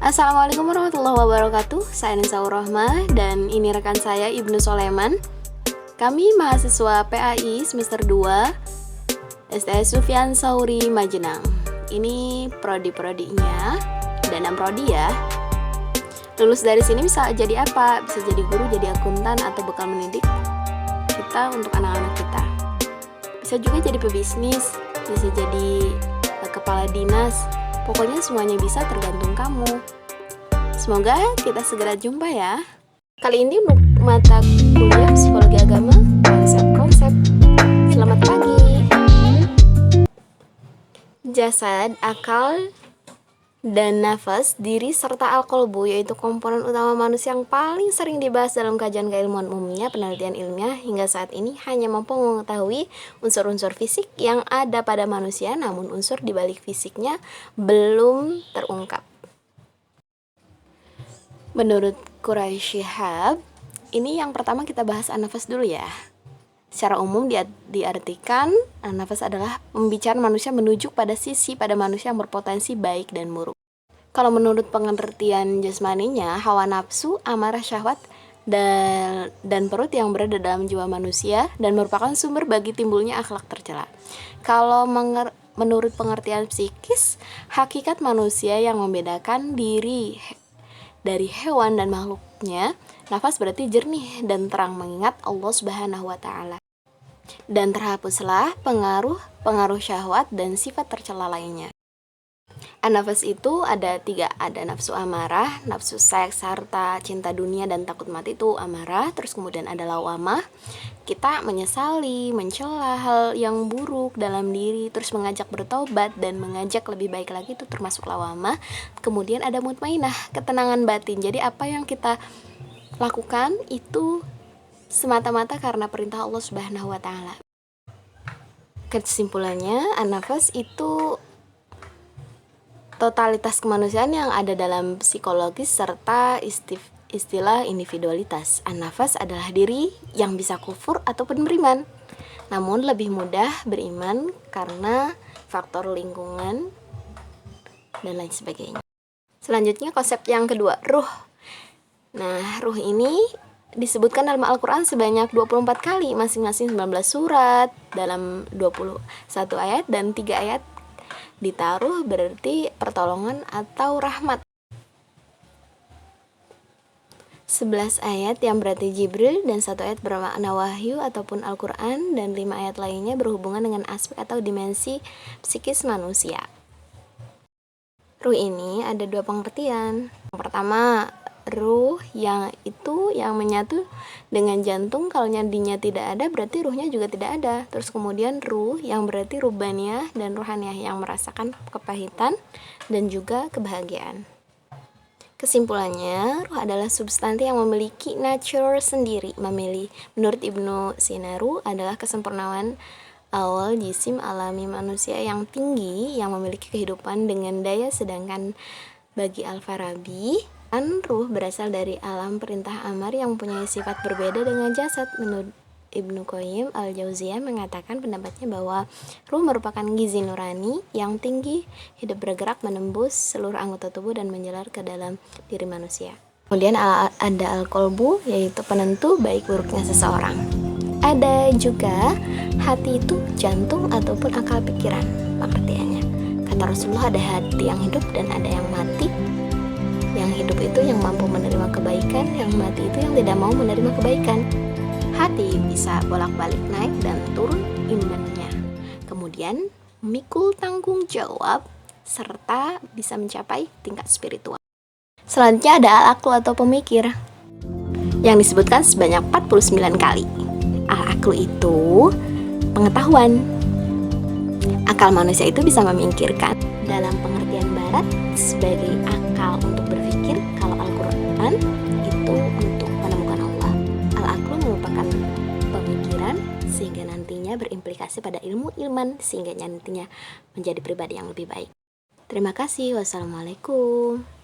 Assalamualaikum warahmatullahi wabarakatuh. Saya Nisa Rahma dan ini rekan saya Ibnu Soleman. Kami mahasiswa PAI semester 2 STS Sufyan Sauri Majenang. Ini prodi-prodinya dan 6 prodi ya. Lulus dari sini bisa jadi apa? Bisa jadi guru, jadi akuntan, atau bekal mendidik kita untuk anak-anak kita. Bisa juga jadi pebisnis, bisa jadi kepala dinas. Pokoknya semuanya bisa, tergantung kamu. Semoga kita segera jumpa ya. Kali ini untuk mata kuliah psikologi agama, konsep-konsep. Selamat pagi. Jasad, akal, dan nafas, diri, serta al-qalbu, yaitu komponen utama manusia yang paling sering dibahas dalam kajian keilmuan umumnya, penelitian ilmiah hingga saat ini hanya mampu mengetahui unsur-unsur fisik yang ada pada manusia, namun unsur di balik fisiknya belum terungkap. Menurut Quraisy Shihab, ini yang pertama kita bahas an-nafas dulu ya. Secara umum diartikan an-nafas adalah pembicaraan manusia menuju pada sisi pada manusia yang berpotensi baik dan buruk. Kalau menurut pengertian jasmaninya, hawa nafsu, amarah, syahwat, dan perut yang berada dalam jiwa manusia dan merupakan sumber bagi timbulnya akhlak tercela. Kalau menurut pengertian psikis, hakikat manusia yang membedakan diri dari hewan dan makhluknya, nafas berarti jernih dan terang mengingat Allah Subhanahu wa Ta'ala. Dan terhapuslah pengaruh syahwat dan sifat tercela lainnya. An-nafas itu ada 3, ada nafsu amarah, nafsu seks, harta, cinta dunia, dan takut mati itu amarah. Terus kemudian ada lawamah, kita menyesali, mencela hal yang buruk dalam diri, terus mengajak bertobat dan mengajak lebih baik lagi, itu termasuk lawamah. Kemudian ada mutmainah, ketenangan batin. Jadi apa yang kita lakukan itu semata-mata karena perintah Allah Subhanahu wa Ta'ala. Kesimpulannya, an-nafas itu totalitas kemanusiaan yang ada dalam psikologis serta istilah individualitas. An-nafas adalah diri yang bisa kufur ataupun beriman, namun lebih mudah beriman karena faktor lingkungan dan lain sebagainya. Selanjutnya konsep yang kedua, ruh. Nah, ruh ini disebutkan dalam Al-Quran sebanyak 24 kali, masing-masing 19 surat dalam 21 ayat dan 3 ayat ditaruh berarti pertolongan atau rahmat. 11 ayat yang berarti Jibril dan 1 ayat bermakna wahyu ataupun Al-Quran, dan 5 ayat lainnya berhubungan dengan aspek atau dimensi psikis manusia. Ruh ini ada 2 pengertian. Yang pertama, ruh yang menyatu dengan jantung. Kalau nyandinya tidak ada berarti ruhnya juga tidak ada. Terus kemudian ruh yang berarti rubaniyah dan ruhaniyah, yang merasakan kepahitan dan juga kebahagiaan. Kesimpulannya, ruh adalah substansi yang memiliki nature sendiri. Menurut Ibnu Sina, ruh adalah kesempurnaan awal jisim alami manusia yang tinggi yang memiliki kehidupan dengan daya. Sedangkan bagi Al-Farabi, ruh berasal dari alam perintah amar yang mempunyai sifat berbeda dengan jasad. Menurut Ibnu Qayyim al-Jauziyah mengatakan pendapatnya bahwa ruh merupakan gizi nurani yang tinggi, hidup bergerak menembus seluruh anggota tubuh dan menjalar ke dalam diri manusia. Kemudian ada al-qalbu, yaitu penentu baik buruknya seseorang. Ada juga hati, itu jantung ataupun akal pikiran pengertiannya. Kata Rasulullah, ada hati yang hidup dan ada yang mati. Yang hidup itu yang mampu menerima kebaikan, yang mati itu yang tidak mau menerima kebaikan. Hati bisa bolak-balik naik dan turun imannya. Kemudian memikul tanggung jawab serta bisa mencapai tingkat spiritual. Selanjutnya ada al-aqlu atau pemikir, yang disebutkan sebanyak 49 kali. Al-aqlu itu pengetahuan. Akal manusia itu bisa memikirkan, dalam pengertian barat sebagai akal untuk berpikir. Kalau Al-Quran itu untuk menemukan Allah. Al-aqlu merupakan pemikiran sehingga nantinya berimplikasi pada ilmu ilman, sehingga nantinya menjadi pribadi yang lebih baik. Terima kasih. Wassalamualaikum.